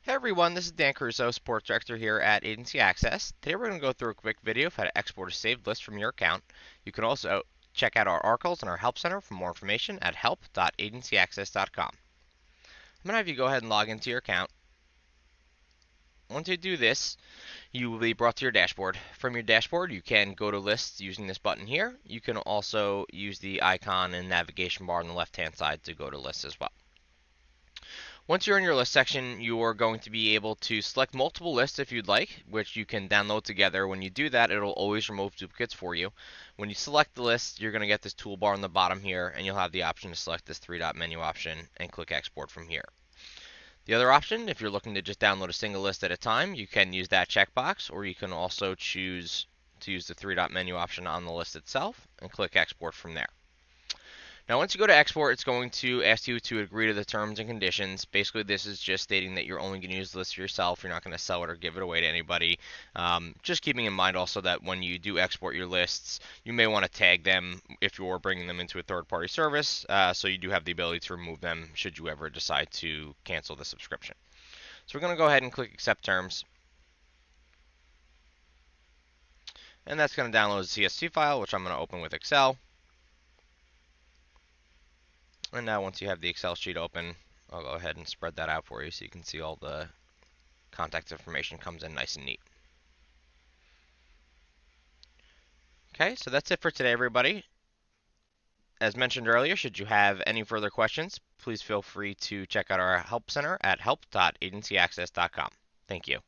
Hey everyone, this is Dan Caruso, Sports Director here at Agency Access. Today we're going to go through a quick video of how to export a saved list from your account. You can also check out our articles and our Help Center for more information at help.agencyaccess.com. I'm going to have you go ahead and log into your account. Once you do this, you will be brought to your dashboard. From your dashboard, you can go to lists using this button here. You can also use the icon and navigation bar on the left-hand side to go to lists as well. Once you're in your list section, you're going to be able to select multiple lists if you'd like, which you can download together. When you do that, it'll always remove duplicates for you. When you select the list, you're going to get this toolbar on the bottom here, and you'll have the option to select this three-dot menu option and click export from here. The other option, if you're looking to just download a single list at a time, you can use that checkbox, or you can also choose to use the three-dot menu option on the list itself and click export from there. Now, once you go to export, it's going to ask you to agree to the terms and conditions. Basically, this is just stating that you're only going to use the list for yourself. You're not going to sell it or give it away to anybody. Just keeping in mind also that when you do export your lists, you may want to tag them if you're bringing them into a third-party service, so you do have the ability to remove them should you ever decide to cancel the subscription. So we're going to go ahead and click accept terms. And that's going to download a CSV file, which I'm going to open with Excel. And now once you have the Excel sheet open, I'll go ahead and spread that out for you so you can see all the contact information comes in nice and neat. Okay, so that's it for today, everybody. As mentioned earlier, should you have any further questions, please feel free to check out our Help Center at help.agencyaccess.com. Thank you.